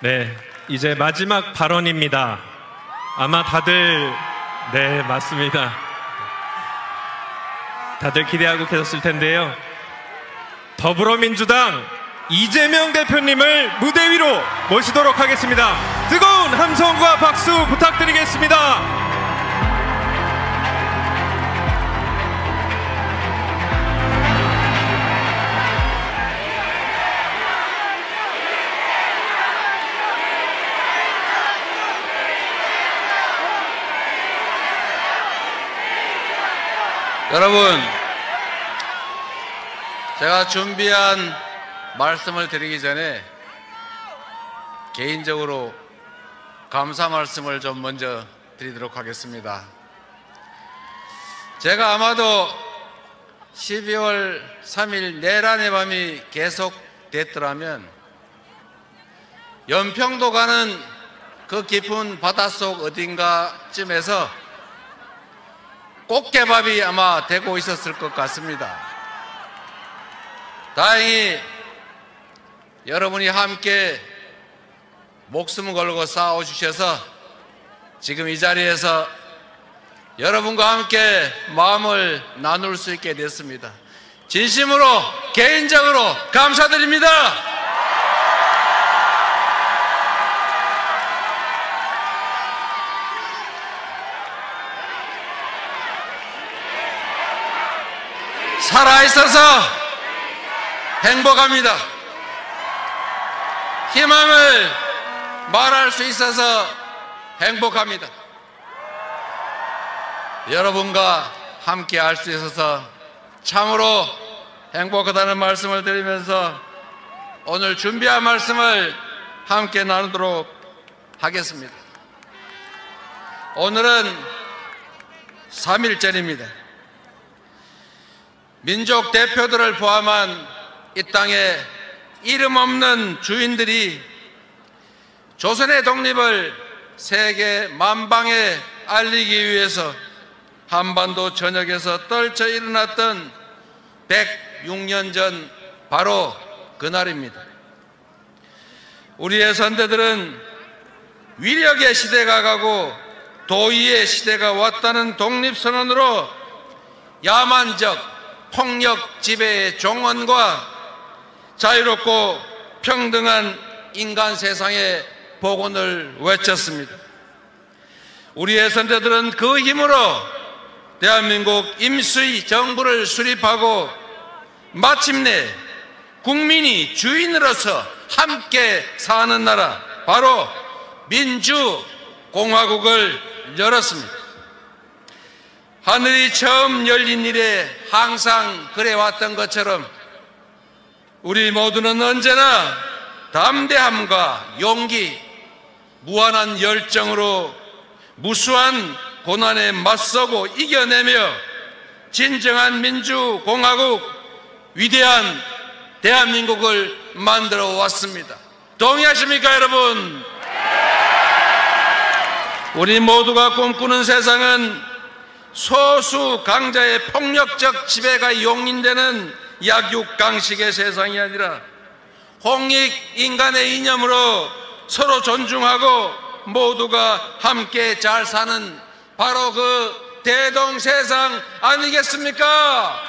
네, 이제 마지막 발언입니다. 아마 다들, 네, 맞습니다. 다들 기대하고 계셨을 텐데요. 더불어민주당 이재명 대표님을 무대 위로 모시도록 하겠습니다. 뜨거운 함성과 박수 부탁드리겠습니다. 여러분, 제가 준비한 말씀을 드리기 전에 개인적으로 감사 말씀을 좀 먼저 드리도록 하겠습니다. 제가 아마도 12월 3일 내란의 밤이 계속됐더라면 연평도 가는 그 깊은 바닷속 어딘가쯤에서 꽃게밥이 아마 되고 있었을 것 같습니다. 다행히 여러분이 함께 목숨 걸고 싸워주셔서 지금 이 자리에서 여러분과 함께 마음을 나눌 수 있게 됐습니다. 진심으로 개인적으로 감사드립니다. 살아있어서 행복합니다. 희망을 말할 수 있어서 행복합니다. 여러분과 함께 할 수 있어서 참으로 행복하다는 말씀을 드리면서 오늘 준비한 말씀을 함께 나누도록 하겠습니다. 오늘은 3.1절입니다. 민족 대표들을 포함한 이 땅에 이름 없는 주인들이 조선의 독립을 세계 만방에 알리기 위해서 한반도 전역에서 떨쳐 일어났던 106년 전 바로 그날입니다. 우리의 선대들은 위력의 시대가 가고 도의의 시대가 왔다는 독립선언으로 야만적 폭력 지배의 종언과 자유롭고 평등한 인간 세상의 복원을 외쳤습니다. 우리의 선대들은 그 힘으로 대한민국 임시 정부를 수립하고 마침내 국민이 주인으로서 함께 사는 나라 바로 민주공화국을 열었습니다. 하늘이 처음 열린 이래 항상 그래왔던 것처럼 우리 모두는 언제나 담대함과 용기, 무한한 열정으로 무수한 고난에 맞서고 이겨내며 진정한 민주공화국, 위대한 대한민국을 만들어 왔습니다. 동의하십니까, 여러분? 우리 모두가 꿈꾸는 세상은 소수 강자의 폭력적 지배가 용인되는 약육강식의 세상이 아니라 홍익 인간의 이념으로 서로 존중하고 모두가 함께 잘 사는 바로 그 대동세상 아니겠습니까?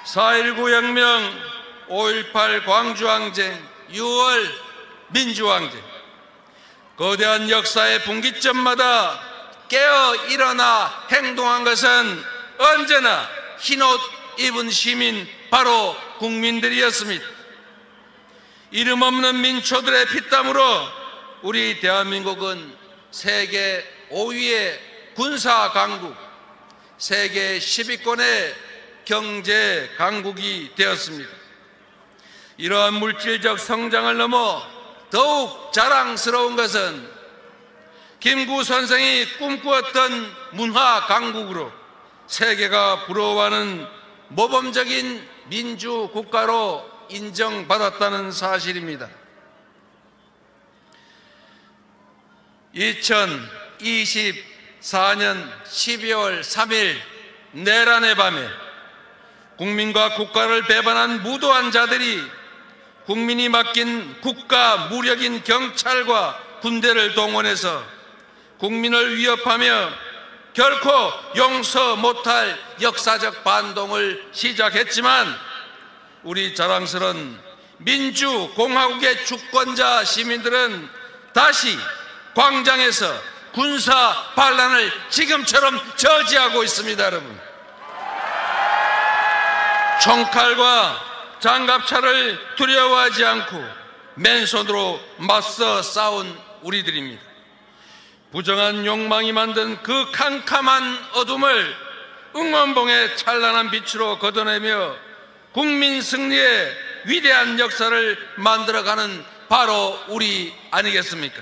4.19 혁명, 5.18 광주항쟁, 6월 민주항쟁, 거대한 역사의 분기점마다 깨어 일어나 행동한 것은 언제나 흰옷 입은 시민 바로 국민들이었습니다. 이름 없는 민초들의 피땀으로 우리 대한민국은 세계 5위의 군사 강국, 세계 10위권의 경제 강국이 되었습니다. 이러한 물질적 성장을 넘어 더욱 자랑스러운 것은 김구 선생이 꿈꾸었던 문화 강국으로 세계가 부러워하는 모범적인 민주국가로 인정받았다는 사실입니다. 2024년 12월 3일 내란의 밤에 국민과 국가를 배반한 무도한 자들이 국민이 맡긴 국가 무력인 경찰과 군대를 동원해서 국민을 위협하며 결코 용서 못할 역사적 반동을 시작했지만 우리 자랑스러운 민주공화국의 주권자 시민들은 다시 광장에서 군사 반란을 지금처럼 저지하고 있습니다. 여러분, 총칼과 장갑차를 두려워하지 않고 맨손으로 맞서 싸운 우리들입니다. 부정한 욕망이 만든 그 캄캄한 어둠을 응원봉의 찬란한 빛으로 걷어내며 국민 승리의 위대한 역사를 만들어가는 바로 우리 아니겠습니까?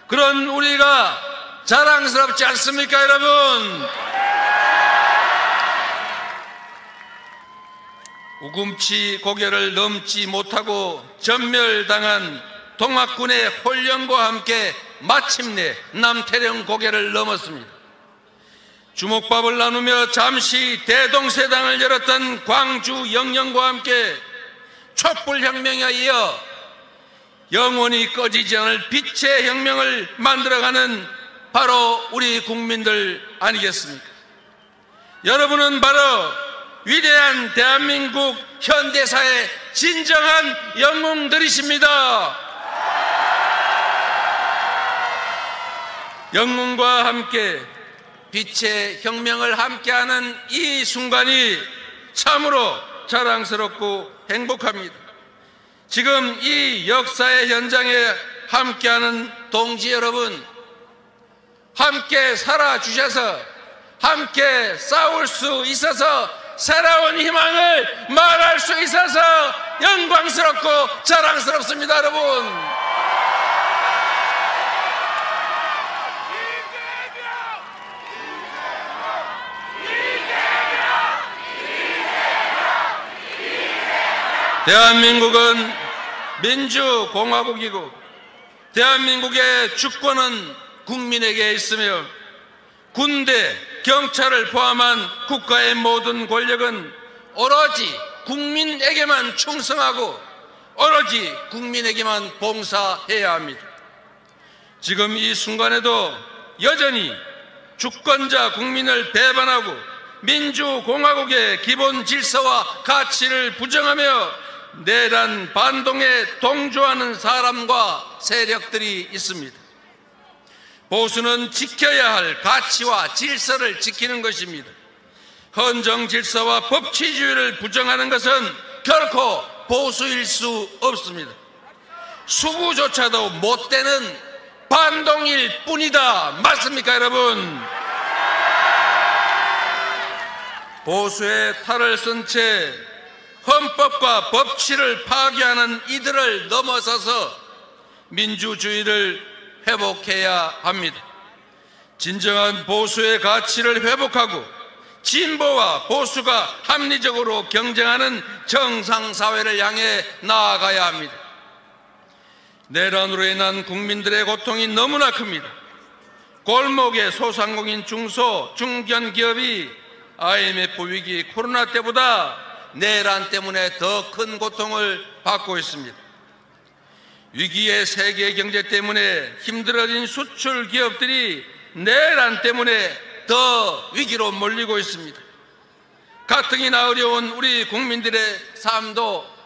그런 우리가 자랑스럽지 않습니까, 여러분? 우금치 고개를 넘지 못하고 전멸당한 동학군의 혼령과 함께 마침내 남태령 고개를 넘었습니다. 주먹밥을 나누며 잠시 대동세당을 열었던 광주 영령과 함께 촛불혁명에 이어 영원히 꺼지지 않을 빛의 혁명을 만들어가는 바로 우리 국민들 아니겠습니까? 여러분은 바로 위대한 대한민국 현대사의 진정한 영웅들이십니다. 영웅과 함께 빛의 혁명을 함께하는 이 순간이 참으로 자랑스럽고 행복합니다. 지금 이 역사의 현장에 함께하는 동지 여러분, 함께 살아주셔서 함께 싸울 수 있어서 새로운 희망을 말할 수 있어서 영광스럽고 자랑스럽습니다. 여러분, 대한민국은 민주공화국이고 대한민국의 주권은 국민에게 있으며 군대, 경찰을 포함한 국가의 모든 권력은 오로지 국민에게만 충성하고 오로지 국민에게만 봉사해야 합니다. 지금 이 순간에도 여전히 주권자 국민을 배반하고 민주공화국의 기본 질서와 가치를 부정하며 내란 반동에 동조하는 사람과 세력들이 있습니다. 보수는 지켜야 할 가치와 질서를 지키는 것입니다. 헌정 질서와 법치주의를 부정하는 것은 결코 보수일 수 없습니다. 수구조차도 못 되는 반동일 뿐이다. 맞습니까, 여러분? 보수의 탈을 쓴 채 헌법과 법치를 파괴하는 이들을 넘어서서 민주주의를 회복해야 합니다. 진정한 보수의 가치를 회복하고 진보와 보수가 합리적으로 경쟁하는 정상사회를 향해 나아가야 합니다. 내란으로 인한 국민들의 고통이 너무나 큽니다. 골목의 소상공인 중소, 중견기업이 IMF 위기, 코로나 때보다 내란 때문에 더 큰 고통을 받고 있습니다. 위기의 세계 경제 때문에 힘들어진 수출 기업들이 내란 때문에 더 위기로 몰리고 있습니다. 가뜩이나 어려운 우리 국민들의 삶도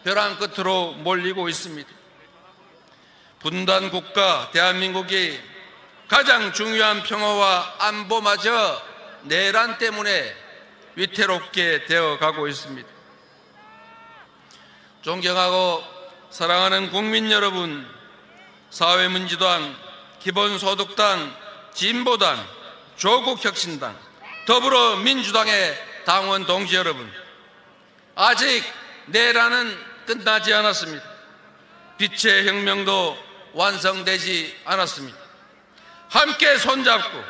벼랑 끝으로 몰리고 있습니다. 분단 국가 대한민국이 가장 중요한 평화와 안보마저 내란 때문에 위태롭게 되어가고 있습니다. 존경하고 사랑하는 국민 여러분, 사회민주당, 기본소득당, 진보당, 조국혁신당, 더불어민주당의 당원 동지 여러분, 아직 내란은 끝나지 않았습니다. 빛의 혁명도 완성되지 않았습니다. 함께 손잡고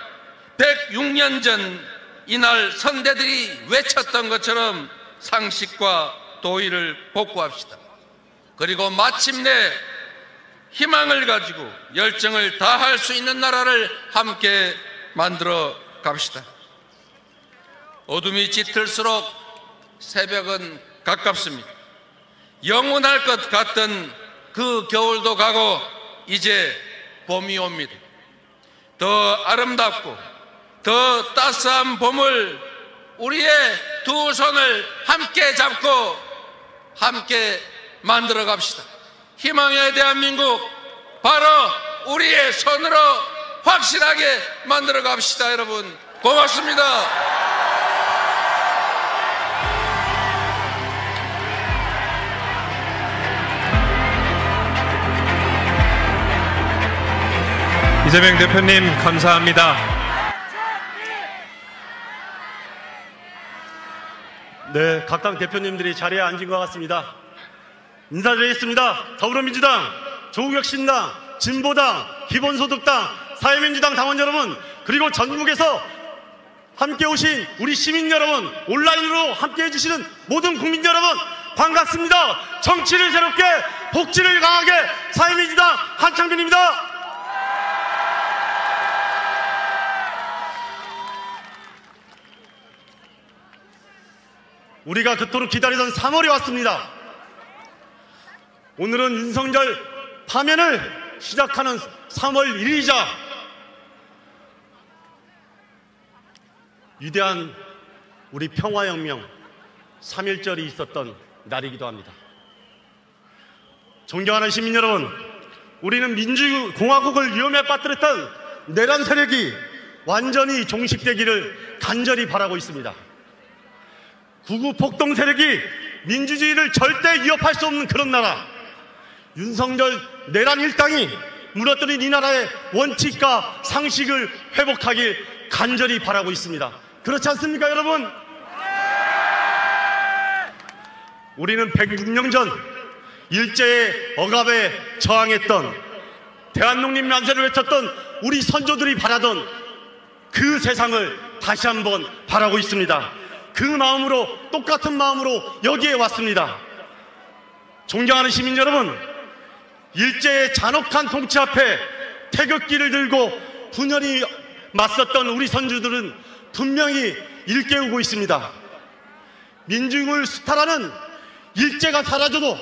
106년 전 이날 선대들이 외쳤던 것처럼 상식과 도의를 복구합시다. 그리고 마침내 희망을 가지고 열정을 다할 수 있는 나라를 함께 만들어 갑시다. 어둠이 짙을수록 새벽은 가깝습니다. 영원할 것 같던 그 겨울도 가고 이제 봄이 옵니다. 더 아름답고 더 따스한 봄을 우리의 두 손을 함께 잡고 함께 만들어 갑시다. 희망의 대한민국 바로 우리의 손으로 확실하게 만들어 갑시다. 여러분 고맙습니다. 이재명 대표님 감사합니다. 네, 각당 대표님들이 자리에 앉은 것 같습니다. 인사드리겠습니다. 더불어민주당, 조국혁신당, 진보당, 기본소득당, 사회민주당 당원 여러분, 그리고 전국에서 함께 오신 우리 시민 여러분, 온라인으로 함께 해주시는 모든 국민 여러분 반갑습니다. 정치를 새롭게, 복지를 강하게, 사회민주당 한창빈입니다. 우리가 그토록 기다리던 3월이 왔습니다. 오늘은 윤석열 파면을 시작하는 3월 1일이자 위대한 우리 평화혁명 3.1절이 있었던 날이기도 합니다. 존경하는 시민 여러분, 우리는 민주공화국을 위험에 빠뜨렸던 내란 세력이 완전히 종식되기를 간절히 바라고 있습니다. 구구 폭동 세력이 민주주의를 절대 위협할 수 없는 그런 나라, 윤석열 내란 일당이 무너뜨린 이 나라의 원칙과 상식을 회복하길 간절히 바라고 있습니다. 그렇지 않습니까, 여러분? 우리는 106년 전 일제의 억압에 저항했던, 대한독립 만세를 외쳤던 우리 선조들이 바라던 그 세상을 다시 한번 바라고 있습니다. 그 마음으로, 똑같은 마음으로 여기에 왔습니다. 존경하는 시민 여러분, 일제의 잔혹한 통치 앞에 태극기를 들고 분열이 맞섰던 우리 선조들은 분명히 일깨우고 있습니다. 민중을 수탈하는 일제가 사라져도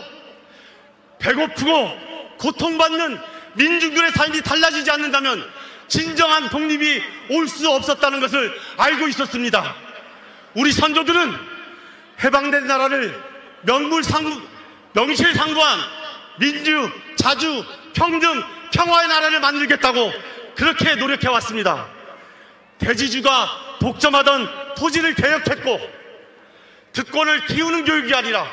배고프고 고통받는 민중들의 삶이 달라지지 않는다면 진정한 독립이 올 수 없었다는 것을 알고 있었습니다. 우리 선조들은 해방된 나라를 명실상부한 민주, 자주, 평등, 평화의 나라를 만들겠다고 그렇게 노력해왔습니다. 대지주가 독점하던 토지를 개혁했고, 특권을 키우는 교육이 아니라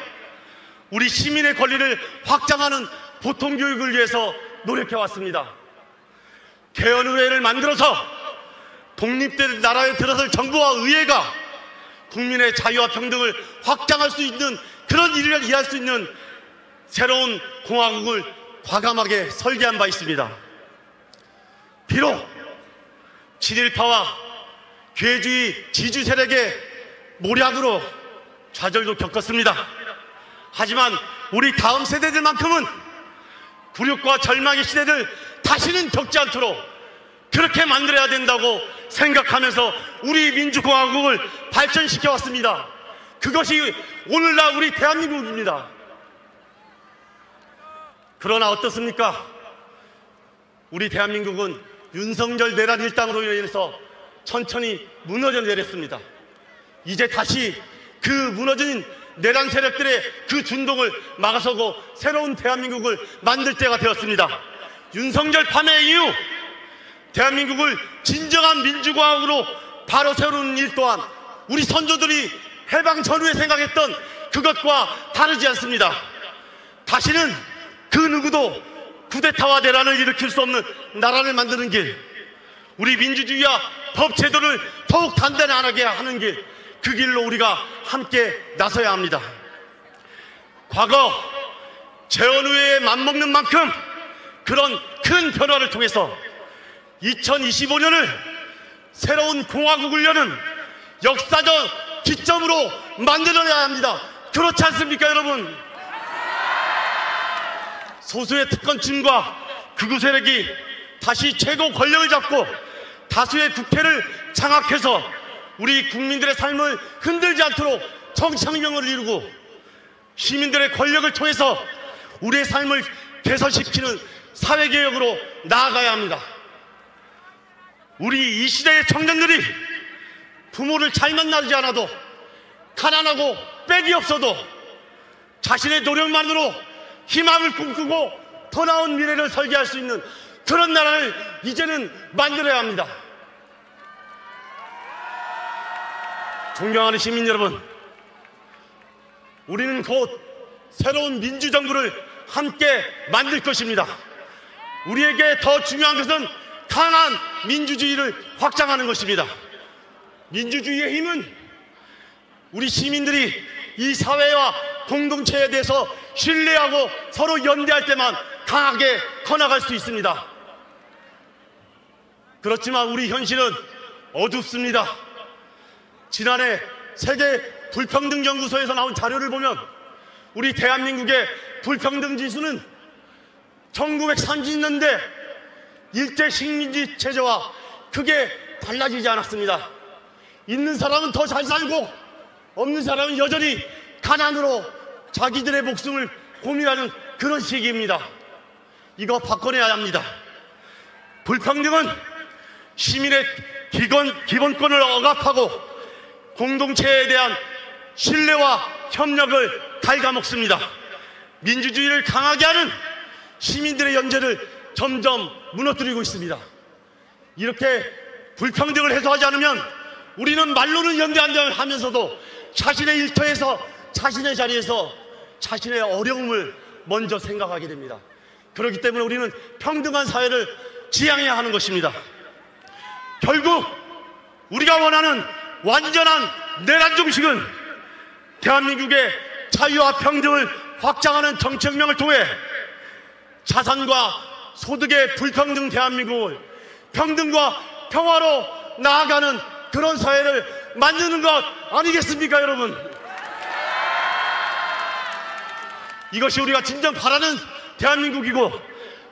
우리 시민의 권리를 확장하는 보통교육을 위해서 노력해왔습니다. 개헌의회를 만들어서 독립된 나라에 들어설 정부와 의회가 국민의 자유와 평등을 확장할 수 있는 그런 일을 이해할 수 있는 새로운 공화국을 과감하게 설계한 바 있습니다. 비록 친일파와 괴주의 지주 세력의 모략으로 좌절도 겪었습니다. 하지만 우리 다음 세대들만큼은 굴욕과 절망의 시대를 다시는 겪지 않도록 그렇게 만들어야 된다고 생각하면서 우리 민주공화국을 발전시켜 왔습니다. 그것이 오늘날 우리 대한민국입니다. 그러나 어떻습니까? 우리 대한민국은 윤석열 내란 일당으로 인해서 천천히 무너져 내렸습니다. 이제 다시 그 무너진 내란 세력들의 그 준동을 막아서고 새로운 대한민국을 만들 때가 되었습니다. 윤석열 파면 이후 대한민국을 진정한 민주공화국으로 바로 세우는 일 또한 우리 선조들이 해방 전후에 생각했던 그것과 다르지 않습니다. 다시는 그 누구도 쿠데타와 내란을 일으킬 수 없는 나라를 만드는 길, 우리 민주주의와 법제도를 더욱 단단하게 하는 길, 그 길로 우리가 함께 나서야 합니다. 과거 재헌의회에 맞먹는 만큼 그런 큰 변화를 통해서 2025년을 새로운 공화국을 여는 역사적 기점으로 만들어야 합니다. 그렇지 않습니까, 여러분? 소수의 특권층과 극우 세력이 다시 최고 권력을 잡고 다수의 국회를 장악해서 우리 국민들의 삶을 흔들지 않도록 정치혁명을 이루고 시민들의 권력을 통해서 우리의 삶을 개선시키는 사회개혁으로 나아가야 합니다. 우리 이 시대의 청년들이 부모를 잘 만나지 않아도, 가난하고 빽이 없어도 자신의 노력만으로 희망을 꿈꾸고 더 나은 미래를 설계할 수 있는 그런 나라를 이제는 만들어야 합니다. 존경하는 시민 여러분, 우리는 곧 새로운 민주정부를 함께 만들 것입니다. 우리에게 더 중요한 것은 강한 민주주의를 확장하는 것입니다. 민주주의의 힘은 우리 시민들이 이 사회와 공동체에 대해서 신뢰하고 서로 연대할 때만 강하게 커나갈 수 있습니다. 그렇지만 우리 현실은 어둡습니다. 지난해 세계 불평등연구소에서 나온 자료를 보면 우리 대한민국의 불평등 지수는 1930년대 일제 식민지 체제와 크게 달라지지 않았습니다. 있는 사람은 더 잘 살고 없는 사람은 여전히 가난으로 자기들의 목숨을 고민하는 그런 시기입니다. 이거 바꿔내야 합니다. 불평등은 시민의 기본권을 억압하고 공동체에 대한 신뢰와 협력을 갉아먹습니다. 민주주의를 강하게 하는 시민들의 연대를 점점 무너뜨리고 있습니다. 이렇게 불평등을 해소하지 않으면 우리는 말로는 연대한다 하면서도 자신의 일터에서, 자신의 자리에서 자신의 어려움을 먼저 생각하게 됩니다. 그렇기 때문에 우리는 평등한 사회를 지향해야 하는 것입니다. 결국 우리가 원하는 완전한 내란 정식은 대한민국의 자유와 평등을 확장하는 정책명을 통해 자산과 소득의 불평등 대한민국을 평등과 평화로 나아가는 그런 사회를 만드는 것 아니겠습니까, 여러분? 이것이 우리가 진정 바라는 대한민국이고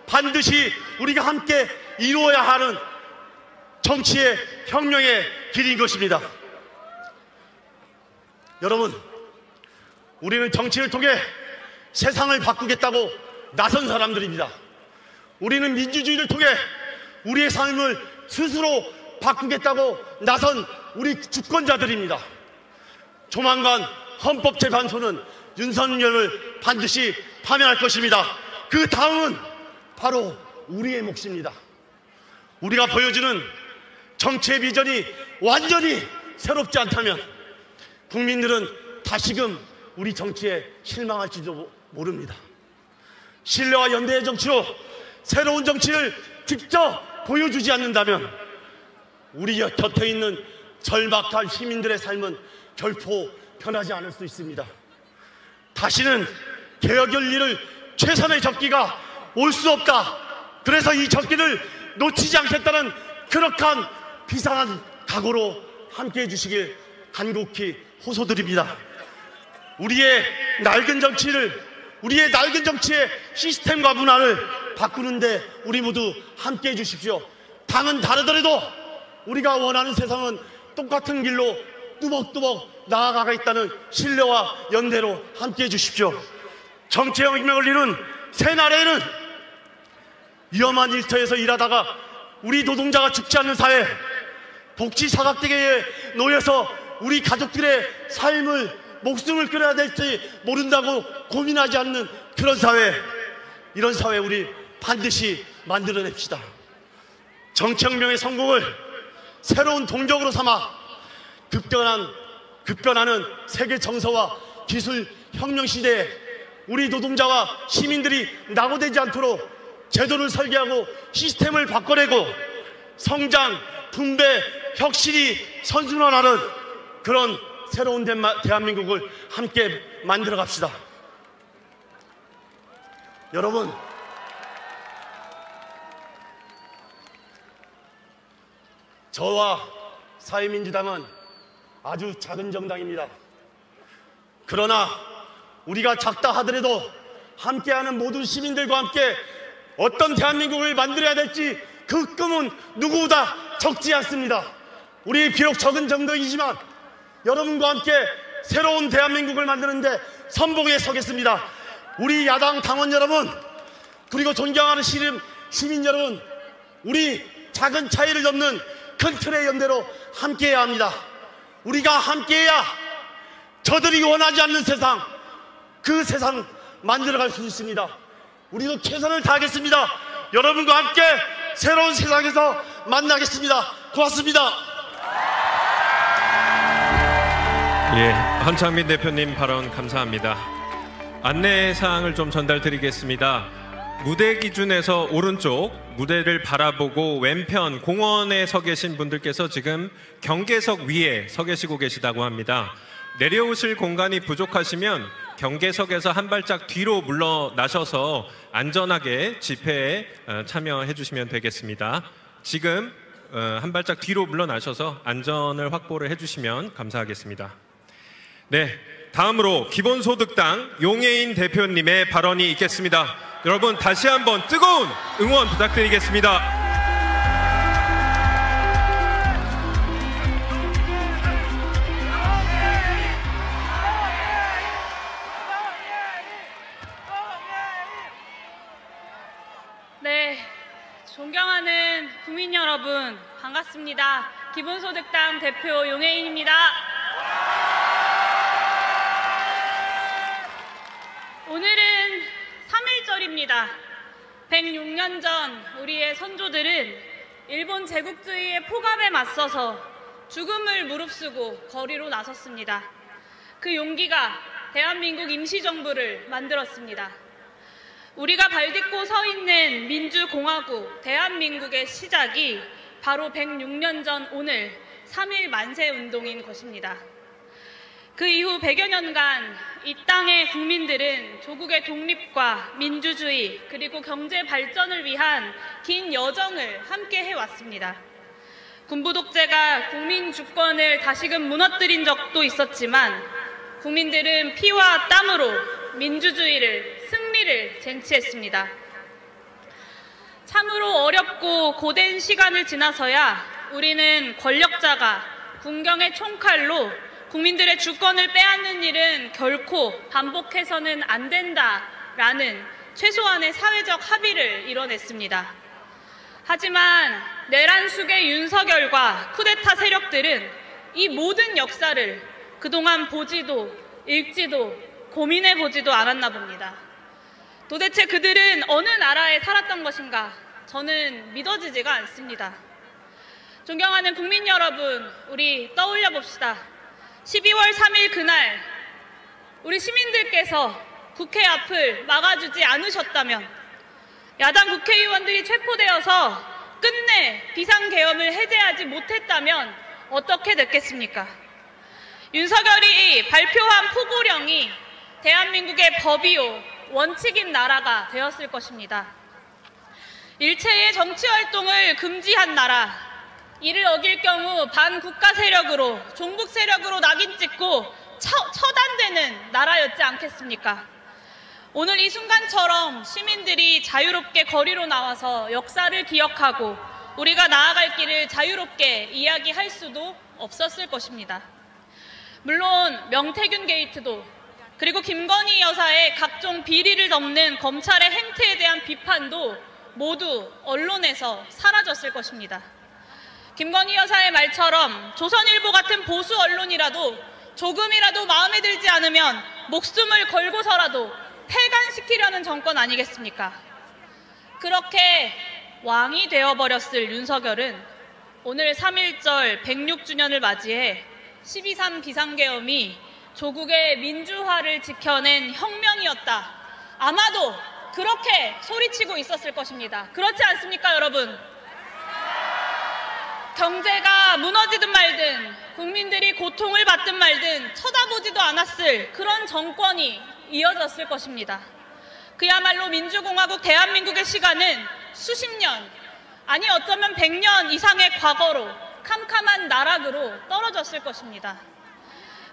반드시 우리가 함께 이루어야 하는 정치의 혁명의 길인 것입니다. 여러분, 우리는 정치를 통해 세상을 바꾸겠다고 나선 사람들입니다. 우리는 민주주의를 통해 우리의 삶을 스스로 바꾸겠다고 나선 우리 주권자들입니다. 조만간 헌법재판소는 윤석열을 반드시 파면할 것입니다. 그 다음은 바로 우리의 몫입니다. 우리가 보여주는 정치의 비전이 완전히 새롭지 않다면 국민들은 다시금 우리 정치에 실망할지도 모릅니다. 신뢰와 연대의 정치로 새로운 정치를 직접 보여주지 않는다면 우리 곁에 있는 절박한 시민들의 삶은 결코 변하지 않을 수 있습니다. 다시는 개혁의 일을 최선의 적기가 올 수 없다. 그래서 이 적기를 놓치지 않겠다는 그럭한 비상한 각오로 함께해 주시길 간곡히 호소드립니다. 우리의 낡은 정치의 시스템과 문화를 바꾸는데 우리 모두 함께해 주십시오. 당은 다르더라도 우리가 원하는 세상은 똑같은 길로 뚜벅뚜벅 나아가고 있다는 신뢰와 연대로 함께해 주십시오. 정치혁명을 이룬 새나라에는 위험한 일터에서 일하다가 우리 노동자가 죽지 않는 사회, 복지 사각지대에 놓여서 우리 가족들의 삶을, 목숨을 끊어야 될지 모른다고 고민하지 않는 그런 사회, 이런 사회 우리 반드시 만들어냅시다. 정치혁명의 성공을 새로운 동력으로 삼아 급변하는 세계 정서와 기술 혁명 시대에 우리 노동자와 시민들이 낙오되지 않도록 제도를 설계하고 시스템을 바꿔내고 성장, 분배, 혁신이 선순환하는 그런 새로운 대한민국을 함께 만들어 갑시다. 여러분, 저와 사회민주당은 아주 작은 정당입니다. 그러나 우리가 작다 하더라도 함께하는 모든 시민들과 함께 어떤 대한민국을 만들어야 될지 그 꿈은 누구보다 적지 않습니다. 우리 비록 적은 정당이지만 여러분과 함께 새로운 대한민국을 만드는데 선봉에 서겠습니다. 우리 야당 당원 여러분, 그리고 존경하는 시민 여러분, 우리 작은 차이를 넘는 큰 틀의 연대로 함께해야 합니다. 우리가 함께해야 저들이 원하지 않는 세상, 그 세상 만들어갈 수 있습니다. 우리도 최선을 다하겠습니다. 여러분과 함께 새로운 세상에서 만나겠습니다. 고맙습니다. 예, 한창민 대표님 발언 감사합니다. 안내사항을 좀 전달드리겠습니다. 무대 기준에서 오른쪽 무대를 바라보고 왼편 공원에 서 계신 분들께서 지금 경계석 위에 서 계시고 계시다고 합니다. 내려오실 공간이 부족하시면 경계석에서 한 발짝 뒤로 물러나셔서 안전하게 집회에 참여해 주시면 되겠습니다. 지금 한 발짝 뒤로 물러나셔서 안전을 확보를 해주시면 감사하겠습니다. 네, 다음으로 기본소득당 용해인 대표님의 발언이 있겠습니다. 여러분 다시 한번 뜨거운 응원 부탁드리겠습니다. 네, 존경하는 국민 여러분 반갑습니다. 기본소득당 대표 용해인입니다. 오늘은 3.1절입니다. 106년 전 우리의 선조들은 일본 제국주의의 폭압에 맞서서 죽음을 무릅쓰고 거리로 나섰습니다. 그 용기가 대한민국 임시정부를 만들었습니다. 우리가 발딛고 서 있는 민주공화국 대한민국의 시작이 바로 106년 전 오늘 3.1 만세운동인 것입니다. 그 이후 100여 년간 이 땅의 국민들은 조국의 독립과 민주주의 그리고 경제 발전을 위한 긴 여정을 함께 해왔습니다. 군부 독재가 국민 주권을 다시금 무너뜨린 적도 있었지만 국민들은 피와 땀으로 민주주의를, 승리를 쟁취했습니다. 참으로 어렵고 고된 시간을 지나서야 우리는 권력자가 군경의 총칼로 국민들의 주권을 빼앗는 일은 결코 반복해서는 안 된다라는 최소한의 사회적 합의를 이뤄냈습니다. 하지만 내란 숙의 윤석열과 쿠데타 세력들은 이 모든 역사를 그동안 보지도 읽지도 고민해보지도 않았나 봅니다. 도대체 그들은 어느 나라에 살았던 것인가? 저는 믿어지지가 않습니다. 존경하는 국민 여러분, 우리 떠올려 봅시다. 12월 3일 그날 우리 시민들께서 국회 앞을 막아주지 않으셨다면, 야당 국회의원들이 체포되어서 끝내 비상계엄을 해제하지 못했다면 어떻게 됐겠습니까? 윤석열이 발표한 포고령이 대한민국의 법이요 원칙인 나라가 되었을 것입니다. 일체의 정치활동을 금지한 나라, 이를 어길 경우 반국가 세력으로, 종북 세력으로 낙인 찍고 처단되는 나라였지 않겠습니까? 오늘 이 순간처럼 시민들이 자유롭게 거리로 나와서 역사를 기억하고 우리가 나아갈 길을 자유롭게 이야기할 수도 없었을 것입니다. 물론 명태균 게이트도, 그리고 김건희 여사의 각종 비리를 덮는 검찰의 행태에 대한 비판도 모두 언론에서 사라졌을 것입니다. 김건희 여사의 말처럼 조선일보 같은 보수 언론이라도 조금이라도 마음에 들지 않으면 목숨을 걸고서라도 폐간시키려는 정권 아니겠습니까? 그렇게 왕이 되어버렸을 윤석열은 오늘 3.1절 106주년을 맞이해 12.3 비상계엄이 조국의 민주화를 지켜낸 혁명이었다, 아마도 그렇게 소리치고 있었을 것입니다. 그렇지 않습니까, 여러분? 경제가 무너지든 말든, 국민들이 고통을 받든 말든 쳐다보지도 않았을 그런 정권이 이어졌을 것입니다. 그야말로 민주공화국 대한민국의 시간은 수십 년, 아니 어쩌면 100년 이상의 과거로, 캄캄한 나락으로 떨어졌을 것입니다.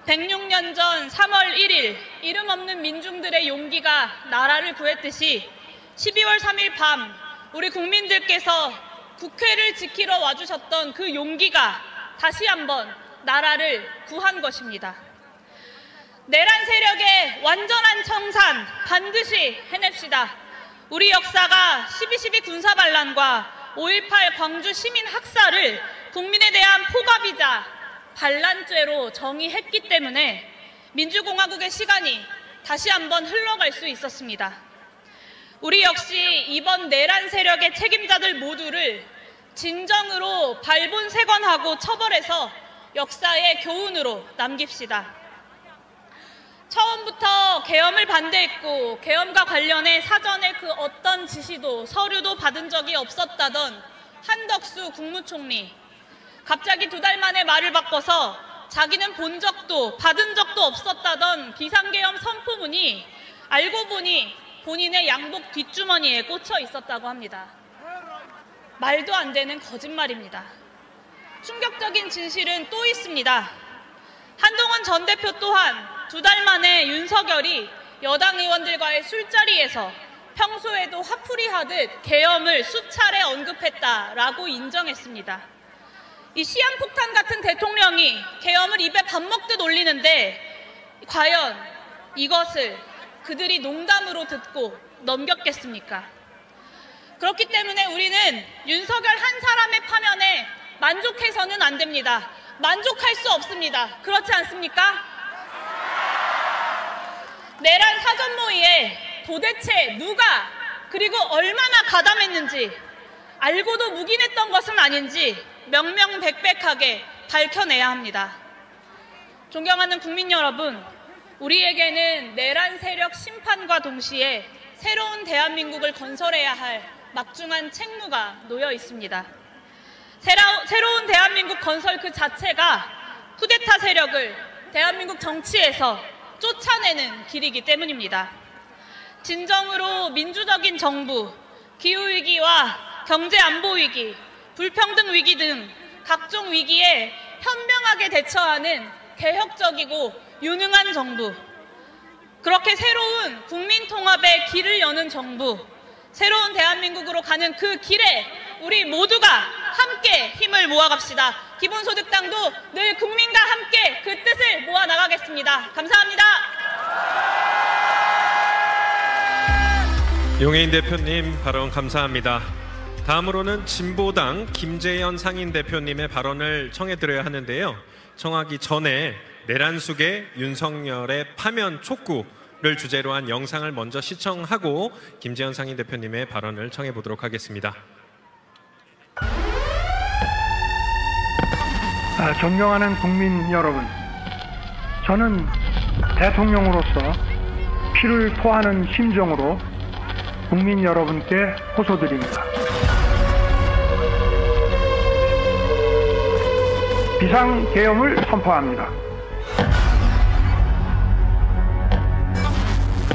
106년 전 3월 1일 이름 없는 민중들의 용기가 나라를 구했듯이 12월 3일 밤 우리 국민들께서 국회를 지키러 와주셨던 그 용기가 다시 한번 나라를 구한 것입니다. 내란 세력의 완전한 청산 반드시 해냅시다. 우리 역사가 12.12 군사반란과 5.18 광주 시민 학살을 국민에 대한 포갑이자 반란죄로 정의했기 때문에 민주공화국의 시간이 다시 한번 흘러갈 수 있었습니다. 우리 역시 이번 내란 세력의 책임자들 모두를 진정으로 발본색원하고 처벌해서 역사의 교훈으로 남깁시다. 처음부터 계엄을 반대했고 계엄과 관련해 사전에 그 어떤 지시도 서류도 받은 적이 없었다던 한덕수 국무총리, 갑자기 2달 만에 말을 바꿔서 자기는 본 적도 받은 적도 없었다던 비상계엄 선포문이 알고 보니 본인의 양복 뒷주머니에 꽂혀 있었다고 합니다. 말도 안 되는 거짓말입니다. 충격적인 진실은 또 있습니다. 한동훈 전 대표 또한 2달 만에 윤석열이 여당 의원들과의 술자리에서 평소에도 화풀이하듯 계엄을 수차례 언급했다라고 인정했습니다. 이 시한폭탄 같은 대통령이 계엄을 입에 밥 먹듯 올리는데 과연 이것을 그들이 농담으로 듣고 넘겼겠습니까? 그렇기 때문에 우리는 윤석열 한 사람의 파면에 만족해서는 안 됩니다. 만족할 수 없습니다. 그렇지 않습니까? 내란 사전 모의에 도대체 누가 그리고 얼마나 가담했는지 알고도 묵인했던 것은 아닌지 명명백백하게 밝혀내야 합니다. 존경하는 국민 여러분, 우리에게는 내란 세력 심판과 동시에 새로운 대한민국을 건설해야 할 막중한 책무가 놓여 있습니다. 새로운 대한민국 건설 그 자체가 쿠데타 세력을 대한민국 정치에서 쫓아내는 길이기 때문입니다. 진정으로 민주적인 정부, 기후위기와 경제안보위기, 불평등 위기 등 각종 위기에 현명하게 대처하는 개혁적이고 유능한 정부, 그렇게 새로운 국민통합의 길을 여는 정부, 새로운 대한민국으로 가는 그 길에 우리 모두가 함께 힘을 모아갑시다. 기본소득당도 늘 국민과 함께 그 뜻을 모아나가겠습니다. 감사합니다. 용해인 대표님 발언 감사합니다. 다음으로는 진보당 김재현 상임 대표님의 발언을 청해드려야 하는데요. 청하기 전에 내란 속의 윤석열의 파면 촉구를 주제로 한 영상을 먼저 시청하고 김재현 상임 대표님의 발언을 청해보도록 하겠습니다. 존경하는 국민 여러분, 저는 대통령으로서 피를 토하는 심정으로 국민 여러분께 호소드립니다. 비상계엄을 선포합니다.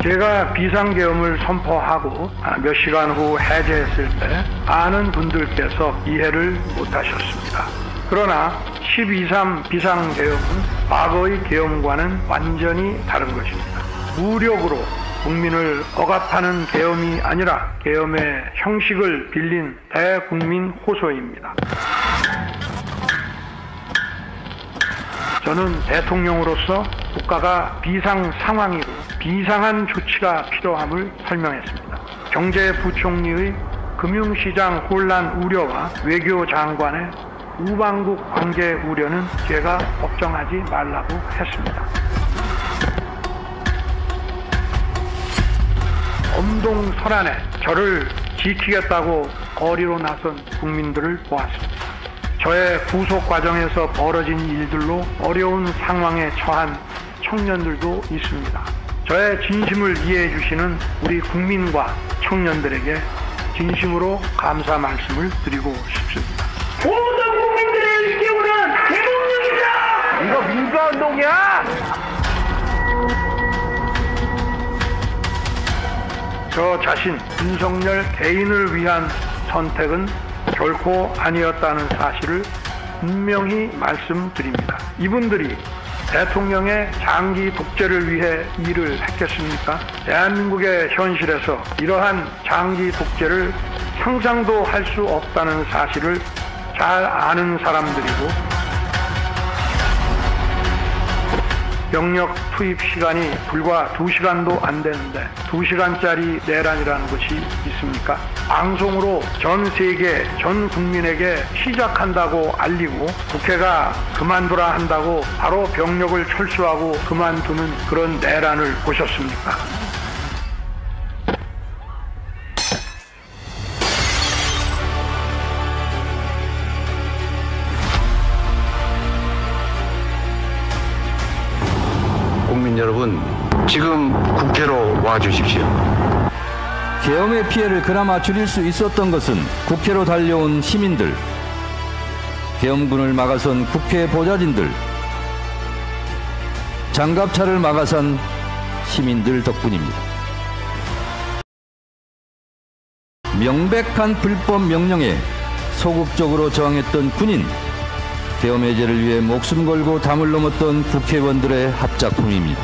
제가 비상계엄을 선포하고 몇 시간 후 해제했을 때 많은 분들께서 이해를 못하셨습니다. 그러나 12.3 비상계엄은 과거의 계엄과는 완전히 다른 것입니다. 무력으로 국민을 억압하는 계엄이 아니라 계엄의 형식을 빌린 대국민 호소입니다. 저는 대통령으로서 국가가 비상 상황이고 비상한 조치가 필요함을 설명했습니다. 경제부총리의 금융시장 혼란 우려와 외교장관의 우방국 관계 우려는 제가 걱정하지 말라고 했습니다. 엄동설안에 저를 지키겠다고 거리로 나선 국민들을 보았습니다. 저의 구속 과정에서 벌어진 일들로 어려운 상황에 처한 청년들도 있습니다. 저의 진심을 이해해 주시는 우리 국민과 청년들에게 진심으로 감사 말씀을 드리고 싶습니다. 모든 국민들을 깨우는 대통령이다! 이거 민주화운동이야! 저 자신 윤석열 개인을 위한 선택은 결코 아니었다는 사실을 분명히 말씀드립니다. 이분들이 대통령의 장기 독재를 위해 일을 했겠습니까? 대한민국의 현실에서 이러한 장기 독재를 상상도 할 수 없다는 사실을 잘 아는 사람들이고 병력 투입 시간이 불과 2시간도 안 되는데 2시간짜리 내란이라는 것이 있습니까? 방송으로 전 세계, 전 국민에게 시작한다고 알리고 국회가 그만두라 한다고 바로 병력을 철수하고 그만두는 그런 내란을 보셨습니까? 국민 여러분, 지금 국회로 와 주십시오. 계엄의 피해를 그나마 줄일 수 있었던 것은 국회로 달려온 시민들, 계엄군을 막아선 국회 보좌진들, 장갑차를 막아선 시민들 덕분입니다. 명백한 불법 명령에 소극적으로 저항했던 군인, 계엄 해제를 위해 목숨 걸고 담을 넘었던 국회의원들의 합작품입니다.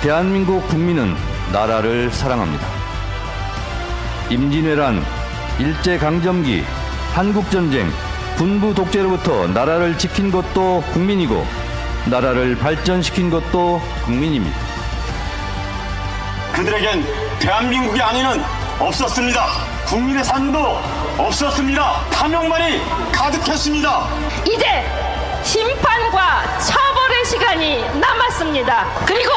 대한민국 국민은 나라를 사랑합니다. 임진왜란, 일제강점기, 한국전쟁, 군부 독재로부터 나라를 지킨 것도 국민이고 나라를 발전시킨 것도 국민입니다. 그들에겐 대한민국이 아니는 없었습니다. 국민의 삶도 없었습니다. 탐욕만이 가득했습니다. 이제 심판과 처벌의 시간이 남았습니다. 그리고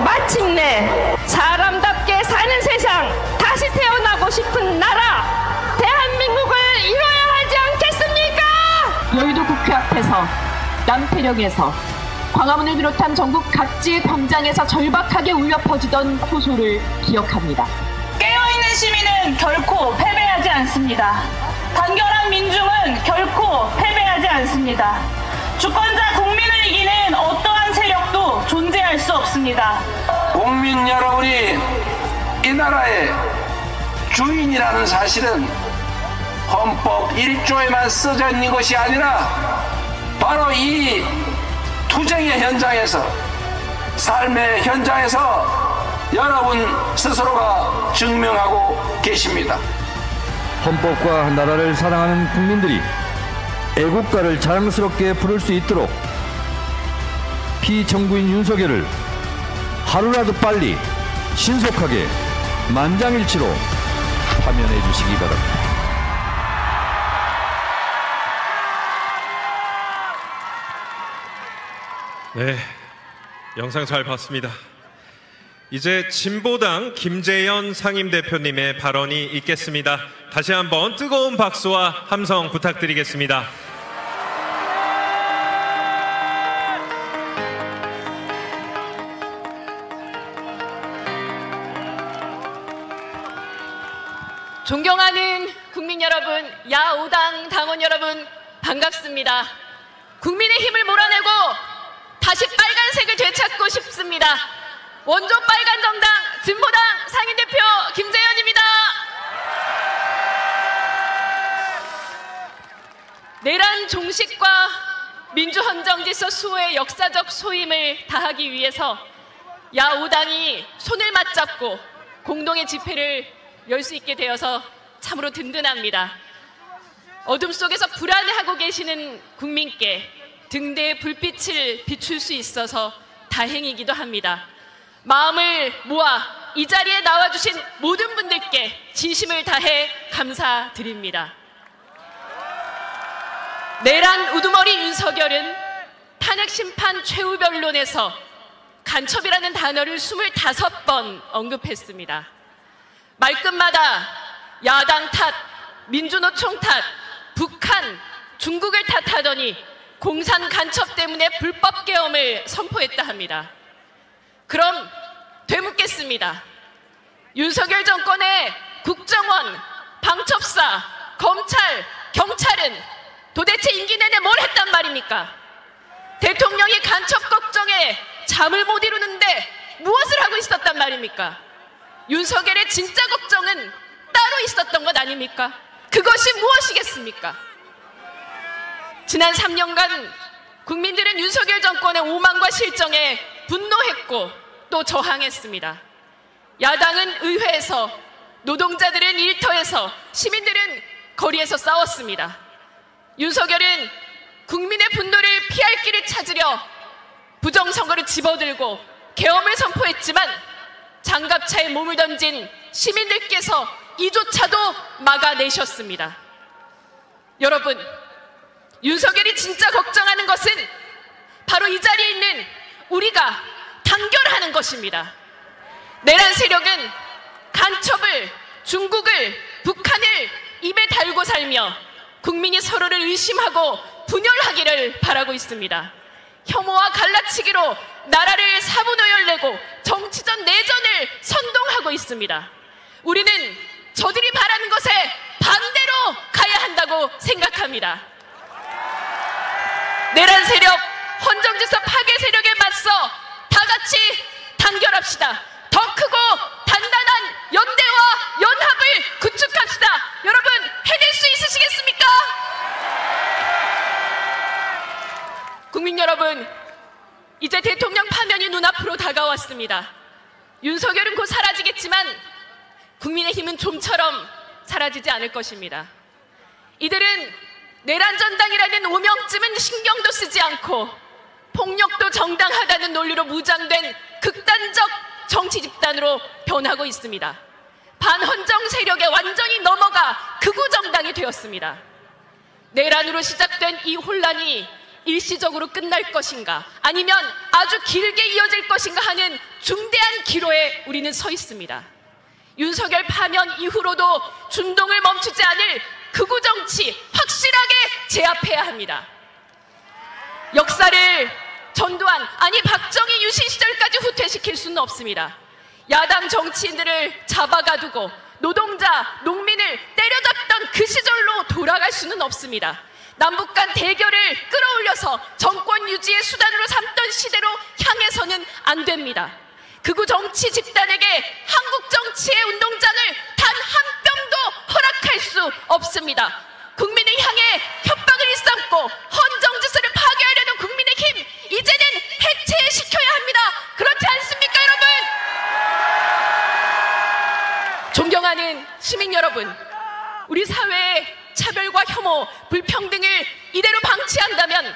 마침내 사람답게 사는 세상, 다시 태어나고 싶은 나라, 대한민국을 이뤄야 하지 않겠습니까? 여의도 국회 앞에서, 남태령에서, 광화문을 비롯한 전국 각지의 광장에서 절박하게 울려 퍼지던 호소를 기억합니다. 깨어있는 시민은 결코 패배하지 않습니다. 단결한 민중은 결코 패배하지 않습니다. 주권자 국민을 이기는 어떠한 세력도 존재할 수 없습니다. 국민 여러분이 이 나라의 주인이라는 사실은 헌법 1조에만 써져 있는 것이 아니라 바로 이 투쟁의 현장에서, 삶의 현장에서 여러분 스스로가 증명하고 계십니다. 헌법과 나라를 사랑하는 국민들이 애국가를 자랑스럽게 부를 수 있도록 피청구인 윤석열을 하루라도 빨리 신속하게 만장일치로 파면해 주시기 바랍니다. 네, 영상 잘 봤습니다. 이제 진보당 김재현 상임대표님의 발언이 있겠습니다. 다시 한번 뜨거운 박수와 함성 부탁드리겠습니다. 존경하는 국민 여러분, 야5당 당원 여러분, 반갑습니다. 국민의 힘을 몰아내고 다시 빨간색을 되찾고 싶습니다. 원조 빨간 정당 진보당 상임대표 김재현입니다. 내란 종식과 민주헌정질서 수호의 역사적 소임을 다하기 위해서 야5당이 손을 맞잡고 공동의 집회를 열 수 있게 되어서 참으로 든든합니다. 어둠 속에서 불안해하고 계시는 국민께 등대의 불빛을 비출 수 있어서 다행이기도 합니다. 마음을 모아 이 자리에 나와주신 모든 분들께 진심을 다해 감사드립니다. 내란 우두머리 윤석열은 탄핵심판 최후 변론에서 간첩이라는 단어를 25번 언급했습니다. 말끝마다 야당 탓, 민주노총 탓, 북한, 중국을 탓하더니 공산 간첩 때문에 불법 계엄을 선포했다 합니다. 그럼 되묻겠습니다. 윤석열 정권의 국정원, 방첩사, 검찰, 경찰은 도대체 임기 내내 뭘 했단 말입니까? 대통령이 간첩 걱정에 잠을 못 이루는데 무엇을 하고 있었단 말입니까? 윤석열의 진짜 걱정은 따로 있었던 것 아닙니까? 그것이 무엇이겠습니까? 지난 3년간 국민들은 윤석열 정권의 오만과 실정에 분노했고 또 저항했습니다. 야당은 의회에서, 노동자들은 일터에서, 시민들은 거리에서 싸웠습니다. 윤석열은 국민의 분노를 피할 길을 찾으려 부정선거를 집어들고 계엄을 선포했지만 장갑차에 몸을 던진 시민들께서 이조차도 막아내셨습니다. 여러분, 윤석열이 진짜 걱정하는 것은 바로 이 자리에 있는 우리가 단결하는 것입니다. 내란 세력은 간첩을, 중국을, 북한을 입에 달고 살며 국민이 서로를 의심하고 분열하기를 바라고 있습니다. 혐오와 갈라치기로 나라를 사분오열내고 정치적 내전을 선동하고 있습니다. 우리는 저들이 바라는 것에 반대로 가야 한다고 생각합니다. 내란 세력, 헌정질서 파괴 세력에 맞서 다 같이 단결합시다. 더 크고 단단한 연대와 연합을 구축합시다. 여러분, 해낼 수 있으시겠습니까? 국민 여러분, 이제 대통령 파면이 눈앞으로 다가왔습니다. 윤석열은 곧 사라지겠지만 국민의힘은 좀처럼 사라지지 않을 것입니다. 이들은 내란 전당이라는 오명쯤은 신경도 쓰지 않고 폭력도 정당하다는 논리로 무장된 극단적 정치 집단으로 변하고 있습니다. 반헌정 세력에 완전히 넘어가 극우 정당이 되었습니다. 내란으로 시작된 이 혼란이 일시적으로 끝날 것인가, 아니면 아주 길게 이어질 것인가 하는 중대한 기로에 우리는 서 있습니다. 윤석열 파면 이후로도 준동을 멈추지 않을 극우 정치 확실하게 제압해야 합니다. 역사를 전두환, 아니 박정희 유신 시절까지 후퇴시킬 수는 없습니다. 야당 정치인들을 잡아가두고 노동자, 농민을 때려잡던 그 시절로 돌아갈 수는 없습니다. 남북 간 대결을 끌어올려서 정권 유지의 수단으로 삼던 시대로 향해서는 안 됩니다. 극우 정치 집단에게 한국 정치의 운동장을 단 한 뼘도 허락할 수 없습니다. 국민을 향해 협박을 일삼고 헌정질서를 파괴하려는 국민의힘, 이제는 해체시켜야 합니다. 그렇지 않습니까, 여러분? 존경하는 시민 여러분, 우리 사회의 차별과 혐오, 불평등을 이대로 방치한다면,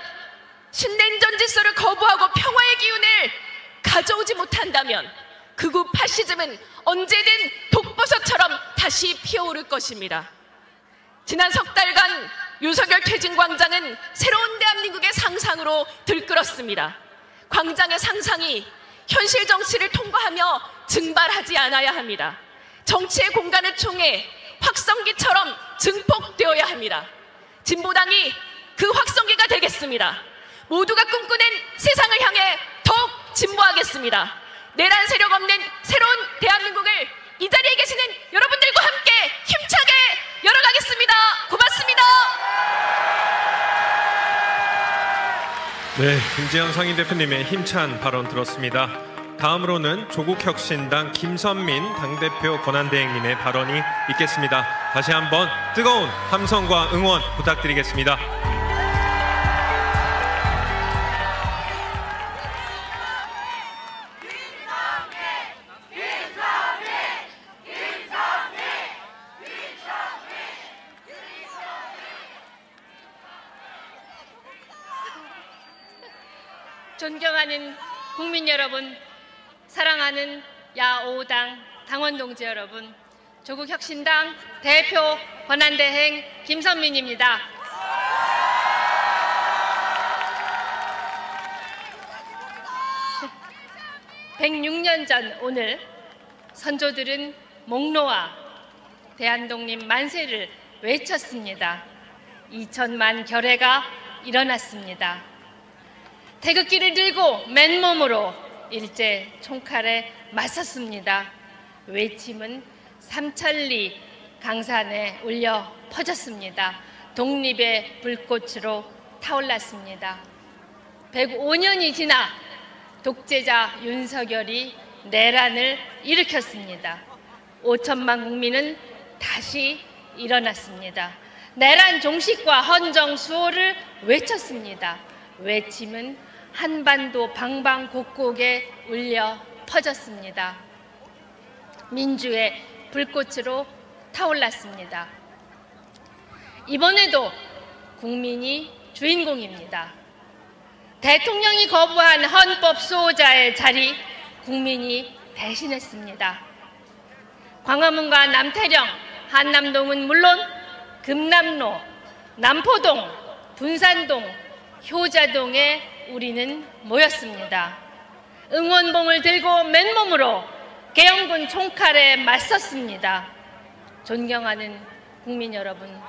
신냉전 질서를 거부하고 평화의 기운을 가져오지 못한다면 극우 파시즘은 언제든 독버섯처럼 다시 피어오를 것입니다. 지난 석 달간 윤석열 퇴진광장은 새로운 대한민국의 상상으로 들끓었습니다. 광장의 상상이 현실 정치를 통과하며 증발하지 않아야 합니다. 정치의 공간을 총해 확성기처럼 증폭되어야 합니다. 진보당이 그 확성기가 되겠습니다. 모두가 꿈꾸는 세상을 향해 더욱 진보하겠습니다. 내란 세력 없는 새로운 대한민국을 이 자리에 계시는 여러분들과 함께 힘차게 열어가겠습니다. 고맙습니다. 네, 김재현 상임대표님의 힘찬 발언 들었습니다. 다음으로는 조국혁신당 김선민 당대표 권한대행님의 발언이 있겠습니다. 다시 한번 뜨거운 함성과 응원 부탁드리겠습니다. 존경하는 국민 여러분, 사랑하는 야5당 당원 동지 여러분, 조국혁신당 대표 권한대행 김선민입니다. (106년) 전 오늘 선조들은 목로와 대한독립 만세를 외쳤습니다. 2천만 결의가 일어났습니다. 태극기를 들고 맨몸으로 일제 총칼에 맞섰습니다. 외침은 삼천리 강산에 울려 퍼졌습니다. 독립의 불꽃으로 타올랐습니다. 105년이 지나 독재자 윤석열이 내란을 일으켰습니다. 5천만 국민은 다시 일어났습니다. 내란 종식과 헌정 수호를 외쳤습니다. 외침은 한반도 방방곡곡에 울려 퍼졌습니다. 민주의 불꽃으로 타올랐습니다. 이번에도 국민이 주인공입니다. 대통령이 거부한 헌법 수호자의 자리 국민이 대신했습니다. 광화문과 남태령, 한남동은 물론 금남로, 남포동, 분산동, 효자동에 우리는 모였습니다. 응원봉을 들고 맨몸으로 계엄군 총칼에 맞섰습니다. 존경하는 국민 여러분,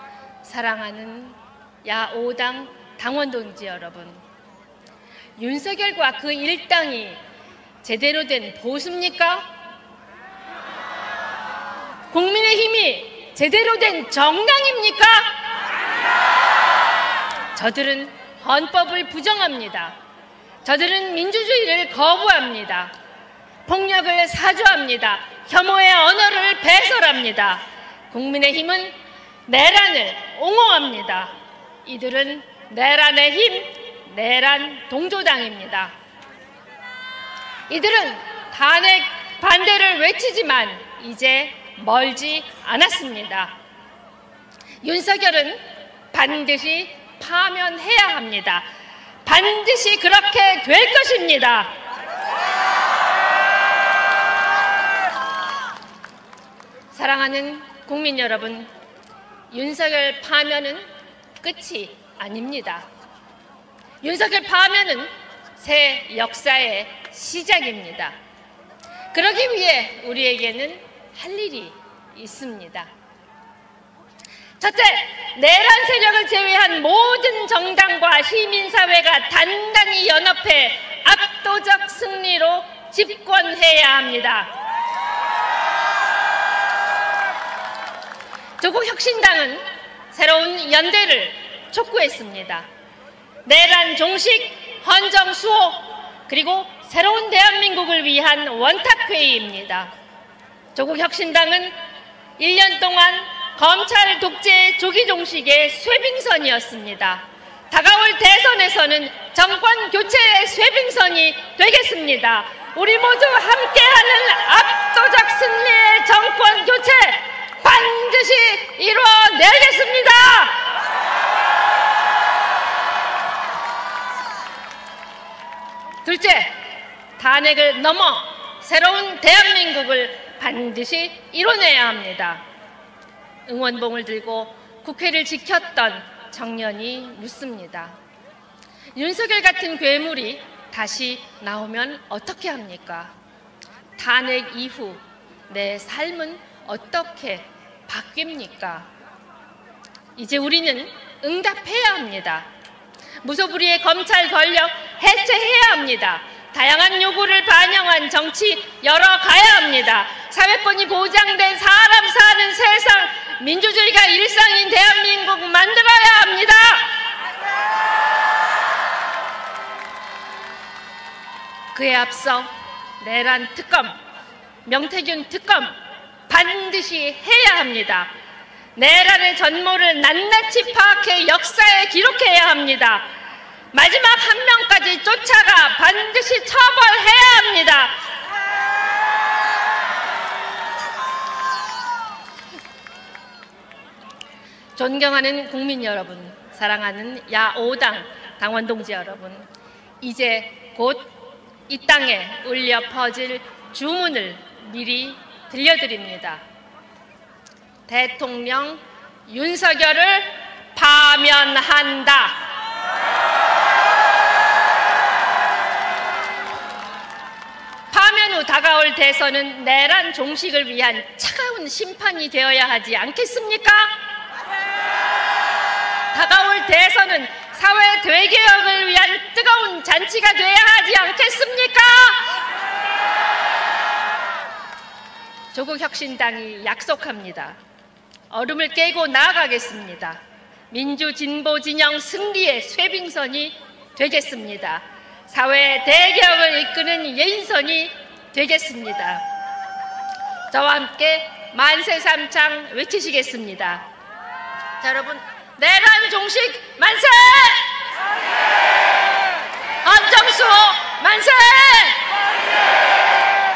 사랑하는 야5당 당원 동지 여러분, 윤석열과 그 일당이 제대로 된 보수입니까? 국민의힘이 제대로 된 정당입니까? 저들은 헌법을 부정합니다. 저들은 민주주의를 거부합니다. 폭력을 사주합니다. 혐오의 언어를 배설합니다. 국민의힘은 내란을 옹호합니다. 이들은 내란의 힘, 내란 동조당입니다. 이들은 탄핵 반대를 외치지만 이제 멀지 않았습니다. 윤석열은 반드시 파면해야 합니다. 반드시 그렇게 될 것입니다. 사랑하는 국민 여러분, 윤석열 파면은 끝이 아닙니다. 윤석열 파면은 새 역사의 시작입니다. 그러기 위해 우리에게는 할 일이 있습니다. 첫째, 내란 세력을 제외한 모든 정당과 시민사회가 단단히 연합해 압도적 승리로 집권해야 합니다. 조국혁신당은 새로운 연대를 촉구했습니다. 내란 종식, 헌정 수호, 그리고 새로운 대한민국을 위한 원탁회의입니다. 조국혁신당은 1년 동안 검찰 독재 조기 종식의 쇄빙선이었습니다. 다가올 대선에서는 정권 교체의 쇄빙선이 되겠습니다. 우리 모두 함께하는 압도적 승리의 정권 교체 반드시 이뤄내겠습니다. 둘째, 탄핵을 넘어 새로운 대한민국을 반드시 이뤄내야 합니다. 응원봉을 들고 국회를 지켰던 청년이 묻습니다. 윤석열 같은 괴물이 다시 나오면 어떻게 합니까? 탄핵 이후 내 삶은 어떻게 바뀝니까? 이제 우리는 응답해야 합니다. 무소불위의 검찰 권력 해체해야 합니다. 다양한 요구를 반영한 정치 열어가야 합니다. 사회권이 보장된 사람 사는 세상, 민주주의가 일상인 대한민국 만들어야 합니다. 그에 앞서 내란 특검, 명태균 특검 반드시 해야 합니다. 내란의 전모를 낱낱이 파악해 역사에 기록해야 합니다. 마지막 한 명까지 쫓아가 반드시 처벌해야 합니다. 존경하는 국민 여러분, 사랑하는 야5당 당원 동지 여러분, 이제 곧 이 땅에 울려 퍼질 주문을 미리 들려드립니다. 대통령 윤석열을 파면한다. 파면 후 다가올 대선은 내란 종식을 위한 차가운 심판이 되어야 하지 않겠습니까? 다가올 대선은 사회 대개혁을 위한 뜨거운 잔치가 돼야 하지 않겠습니까? 조국혁신당이 약속합니다. 얼음을 깨고 나아가겠습니다. 민주진보진영 승리의 쇄빙선이 되겠습니다. 사회 대개혁을 이끄는 예인선이 되겠습니다. 저와 함께 만세 삼창 외치시겠습니다. 자, 여러분, 내란 종식 만세! 헌정수호 만세!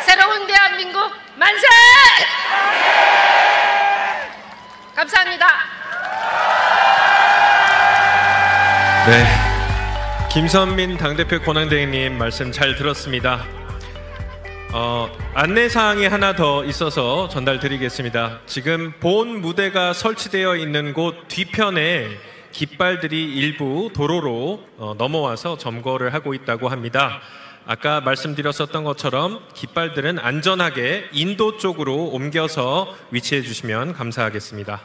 새로운 대한민국 만세! 감사합니다. 네, 김선민 당대표 권한대행님 말씀 잘 들었습니다. 안내사항이 하나 더 있어서 전달드리겠습니다. 지금 본 무대가 설치되어 있는 곳 뒤편에 깃발들이 일부 도로로 넘어와서 점거를 하고 있다고 합니다. 아까 말씀드렸었던 것처럼 깃발들은 안전하게 인도 쪽으로 옮겨서 위치해 주시면 감사하겠습니다.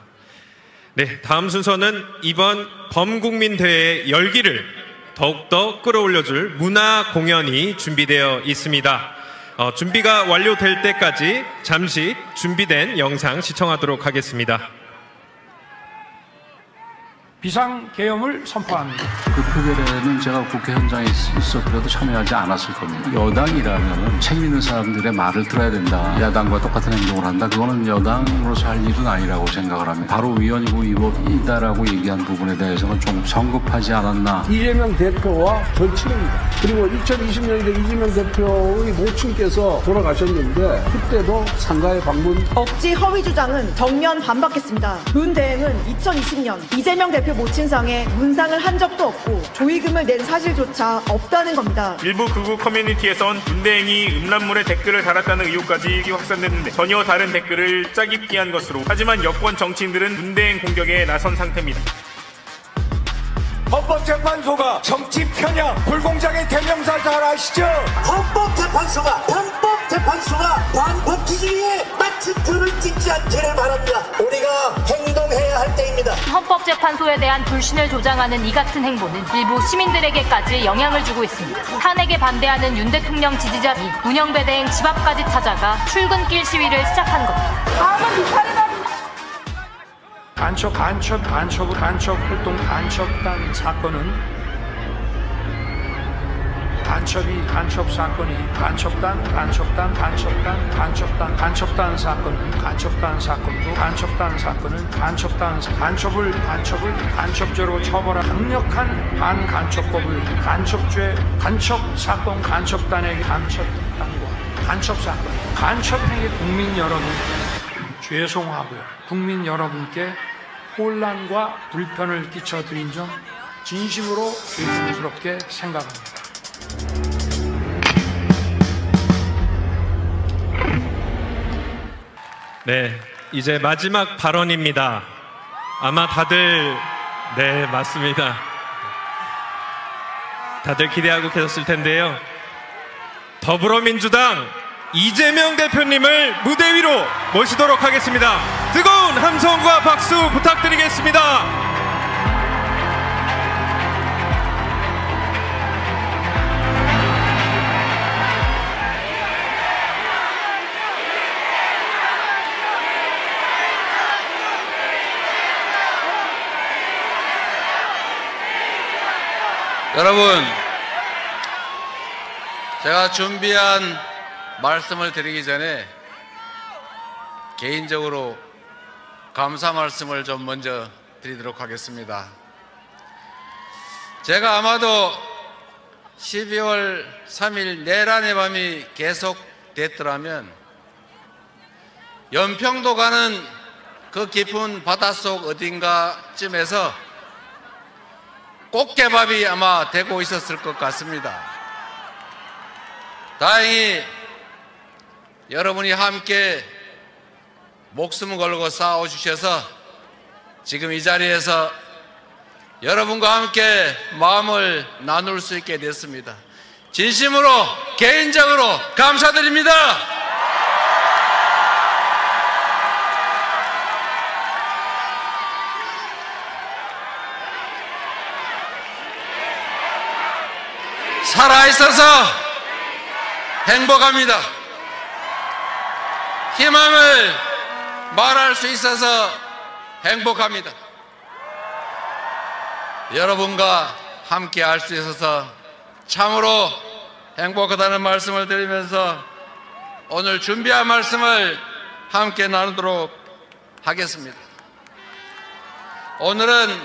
네, 다음 순서는 이번 범국민대회 열기를 더욱더 끌어올려줄 문화 공연이 준비되어 있습니다. 준비가 완료될 때까지 잠시 준비된 영상 시청하도록 하겠습니다. 비상계엄을 선포합니다. 그 표결에는 제가 국회 현장에 있었더라도 참여하지 않았을 겁니다. 여당이라면 책임 있는 사람들의 말을 들어야 된다. 야당과 똑같은 행동을 한다. 그거는 여당으로서 할 일은 아니라고 생각을 합니다. 바로 위헌이고 위법이다라고 얘기한 부분에 대해서는 좀 성급하지 않았나. 이재명 대표와 절친입니다. 그리고 2020년에 이재명 대표의 모친께서 돌아가셨는데 그때도 상가에 방문. 억지 허위 주장은 정면 반박했습니다. 문 대행은 2020년 이재명 대표 모친상에 문상을 한 적도 없고 조의금을 낸 사실조차 없다는 겁니다. 일부 극우 커뮤니티에선 문대행이 음란물에 댓글을 달았다는 의혹까지 확산됐는데 전혀 다른 댓글을 짜깁기 한 것으로. 하지만 여권 정치인들은 문대행 공격에 나선 상태입니다. 헌법재판소가 정치 편향, 불공정의 대명사 잘 아시죠? 헌법재판소가 반법 기준에 마치 불을 찍지 않기를 바랍니다. 우리가 행동해야 할 때입니다. 헌법재판소에 대한 불신을 조장하는 이 같은 행보는 일부 시민들에게까지 영향을 주고 있습니다. 탄핵에 반대하는 윤 대통령 지지자들이 문영배대행 집 앞까지 찾아가 출근길 시위를 시작한 겁니다. 간첩단 사건은 간첩 사건은 간첩죄로 처벌한 강력한 반간첩법을 간첩죄, 간첩사건, 간첩단의 간첩사건, 간첩행위 국민 여러분 죄송하고요. 국민 여러분께 혼란과 불편을 끼쳐드린 점 진심으로 죄송스럽게 생각합니다. 네, 이제 마지막 발언입니다. 아마 다들 네, 맞습니다. 다들 기대하고 계셨을 텐데요. 더불어민주당 이재명 대표님을 무대 위로 모시도록 하겠습니다. 뜨거운 함성과 박수 부탁드리겠습니다. 여러분, 제가 준비한 말씀을 드리기 전에 개인적으로 감사 말씀을 좀 먼저 드리도록 하겠습니다. 제가 아마도 12월 3일 내란의 밤이 계속됐더라면 연평도 가는 그 깊은 바닷속 어딘가쯤에서 꽃게밥이 아마 되고 있었을 것 같습니다. 다행히 여러분이 함께 목숨 걸고 싸워주셔서 지금 이 자리에서 여러분과 함께 마음을 나눌 수 있게 됐습니다. 진심으로 개인적으로 감사드립니다. 살아있어서 행복합니다. 희망을 말할 수 있어서 행복합니다. 여러분과 함께 할 수 있어서 참으로 행복하다는 말씀을 드리면서 오늘 준비한 말씀을 함께 나누도록 하겠습니다. 오늘은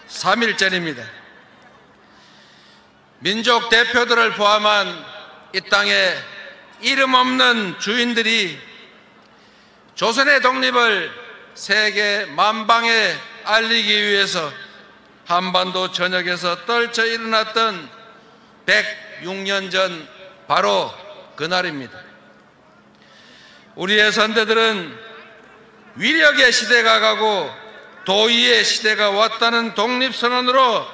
3.1절입니다. 민족 대표들을 포함한 이 땅에 이름 없는 주인들이 조선의 독립을 세계 만방에 알리기 위해서 한반도 전역에서 떨쳐 일어났던 106년 전 바로 그날입니다. 우리의 선대들은 위력의 시대가 가고 도의의 시대가 왔다는 독립선언으로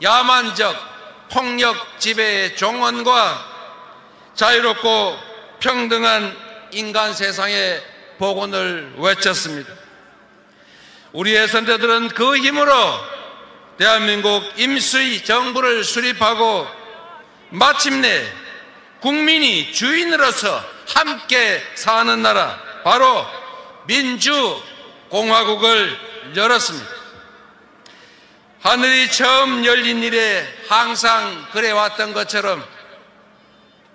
야만적 폭력 지배의 종언과 자유롭고 평등한 인간 세상의 복원을 외쳤습니다. 우리의 선대들은 그 힘으로 대한민국 임시 정부를 수립하고 마침내 국민이 주인으로서 함께 사는 나라, 바로 민주공화국을 열었습니다. 하늘이 처음 열린 이래 항상 그래왔던 것처럼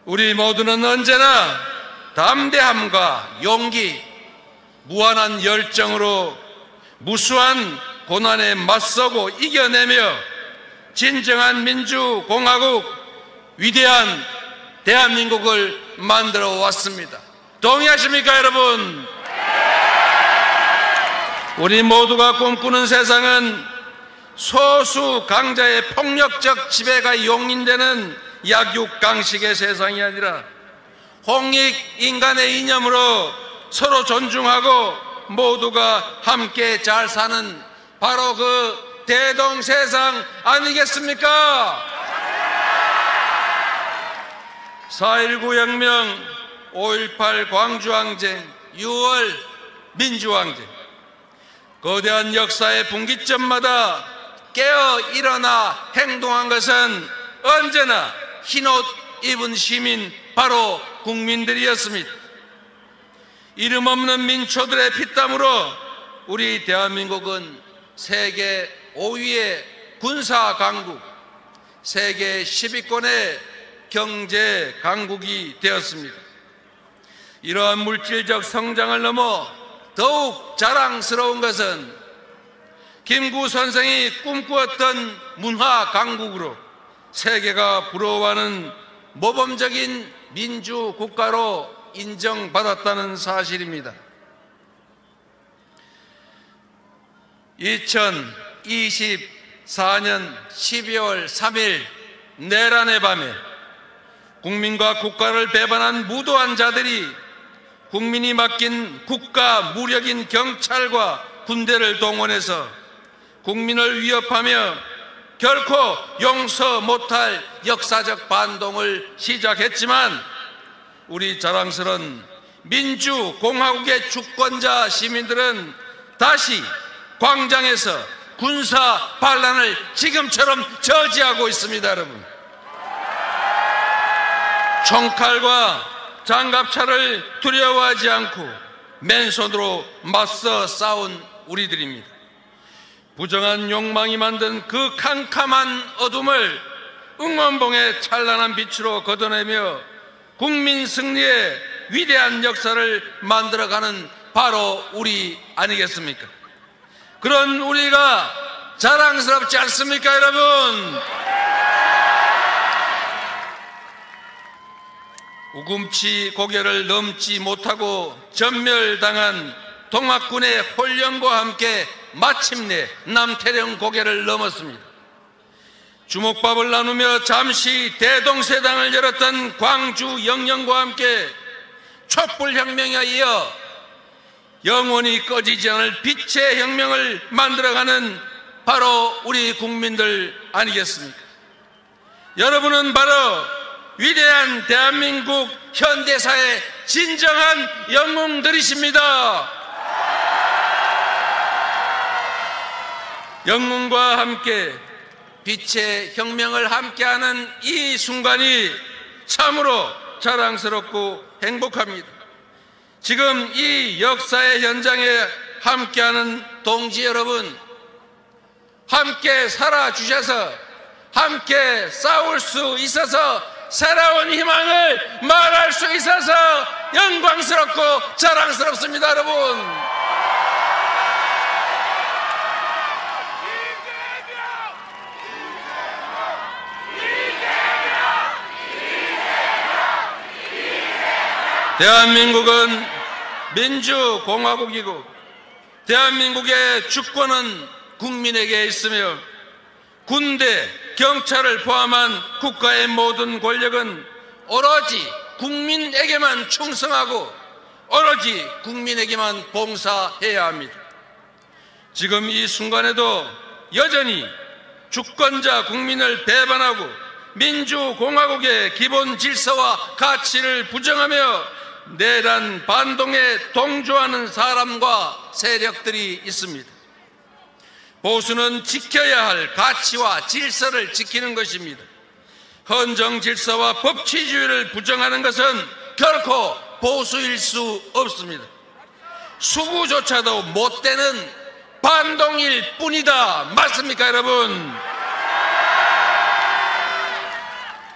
우리 모두는 언제나 담대함과 용기, 무한한 열정으로 무수한 고난에 맞서고 이겨내며 진정한 민주공화국, 위대한 대한민국을 만들어 왔습니다. 동의하십니까, 여러분? 우리 모두가 꿈꾸는 세상은 소수 강자의 폭력적 지배가 용인되는 약육강식의 세상이 아니라 홍익 인간의 이념으로 서로 존중하고 모두가 함께 잘 사는 바로 그 대동세상 아니겠습니까? 4.19 혁명, 5.18 광주항쟁, 6월 민주항쟁, 거대한 역사의 분기점마다 깨어 일어나 행동한 것은 언제나 흰옷 입은 시민, 바로 국민들이었습니다. 이름 없는 민초들의 피땀으로 우리 대한민국은 세계 5위의 군사 강국, 세계 10위권의 경제 강국이 되었습니다. 이러한 물질적 성장을 넘어 더욱 자랑스러운 것은 김구 선생이 꿈꾸었던 문화 강국으로 세계가 부러워하는 모범적인 민주국가로 인정받았다는 사실입니다. 2024년 12월 3일 내란의 밤에 국민과 국가를 배반한 무도한 자들이 국민이 맡긴 국가 무력인 경찰과 군대를 동원해서 국민을 위협하며 결코 용서 못할 역사적 반동을 시작했지만 우리 자랑스러운 민주공화국의 주권자 시민들은 다시 광장에서 군사 반란을 지금처럼 저지하고 있습니다, 여러분. 총칼과 장갑차를 두려워하지 않고 맨손으로 맞서 싸운 우리들입니다. 부정한 욕망이 만든 그 캄캄한 어둠을 응원봉의 찬란한 빛으로 걷어내며 국민 승리의 위대한 역사를 만들어가는 바로 우리 아니겠습니까? 그런 우리가 자랑스럽지 않습니까, 여러분? 우금치 고개를 넘지 못하고 전멸당한 동학군의 혼련과 함께 마침내 남태령 고개를 넘었습니다. 주먹밥을 나누며 잠시 대동세당을 열었던 광주 영령과 함께 촛불혁명에 이어 영원히 꺼지지 않을 빛의 혁명을 만들어가는 바로 우리 국민들 아니겠습니까? 여러분은 바로 위대한 대한민국 현대사의 진정한 영웅들이십니다. 영웅과 함께 빛의 혁명을 함께하는 이 순간이 참으로 자랑스럽고 행복합니다. 지금 이 역사의 현장에 함께하는 동지 여러분, 함께 살아주셔서 함께 싸울 수 있어서 새로운 희망을 말할 수 있어서 영광스럽고 자랑스럽습니다, 여러분. 대한민국은 민주공화국이고 대한민국의 주권은 국민에게 있으며 군대, 경찰을 포함한 국가의 모든 권력은 오로지 국민에게만 충성하고 오로지 국민에게만 봉사해야 합니다. 지금 이 순간에도 여전히 주권자 국민을 배반하고 민주공화국의 기본 질서와 가치를 부정하며 내란 반동에 동조하는 사람과 세력들이 있습니다. 보수는 지켜야 할 가치와 질서를 지키는 것입니다. 헌정 질서와 법치주의를 부정하는 것은 결코 보수일 수 없습니다. 수구조차도 못 되는 반동일 뿐이다. 맞습니까, 여러분?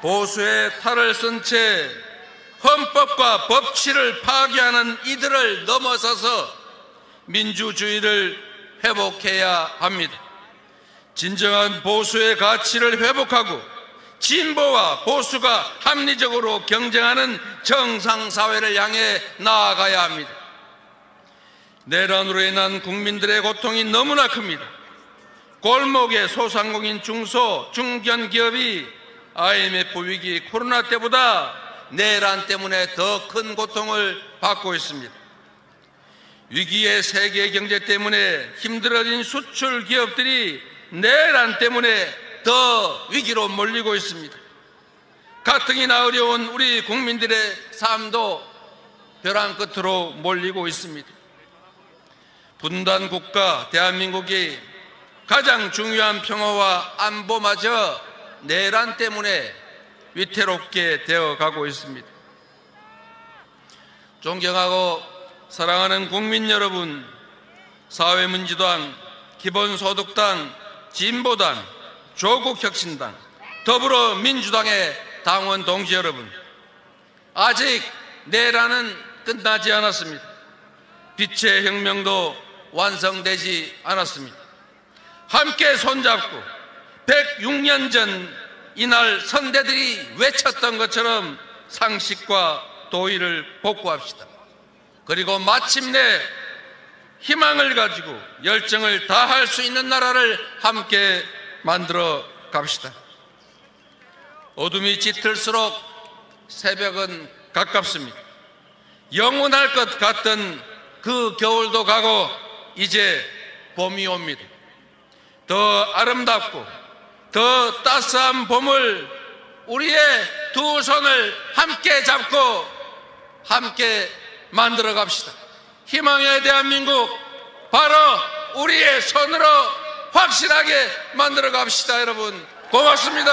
보수의 탈을 쓴 채 헌법과 법치를 파괴하는 이들을 넘어서서 민주주의를 회복해야 합니다. 진정한 보수의 가치를 회복하고 진보와 보수가 합리적으로 경쟁하는 정상사회를 향해 나아가야 합니다. 내란으로 인한 국민들의 고통이 너무나 큽니다. 골목의 소상공인 중소, 중견기업이 IMF 위기, 코로나 때보다 내란 때문에 더 큰 고통을 받고 있습니다. 위기의 세계 경제 때문에 힘들어진 수출 기업들이 내란 때문에 더 위기로 몰리고 있습니다. 가뜩이나 어려운 우리 국민들의 삶도 벼랑 끝으로 몰리고 있습니다. 분단 국가 대한민국이 가장 중요한 평화와 안보마저 내란 때문에 위태롭게 되어가고 있습니다. 존경하고 사랑하는 국민 여러분, 사회민주당, 기본소득당, 진보당, 조국혁신당, 더불어민주당의 당원 동지 여러분, 아직 내란은 끝나지 않았습니다. 빛의 혁명도 완성되지 않았습니다. 함께 손잡고 106년 전 이날 선대들이 외쳤던 것처럼 상식과 도의를 복구합시다. 그리고 마침내 희망을 가지고 열정을 다할 수 있는 나라를 함께 만들어 갑시다. 어둠이 짙을수록 새벽은 가깝습니다. 영원할 것 같던 그 겨울도 가고 이제 봄이 옵니다. 더 아름답고 더 따스한 봄을 우리의 두 손을 함께 잡고 함께 만들어 갑시다. 희망의 대한민국 바로 우리의 손으로 확실하게 만들어 갑시다. 여러분 고맙습니다.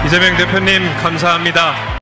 이재명 대표님 감사합니다.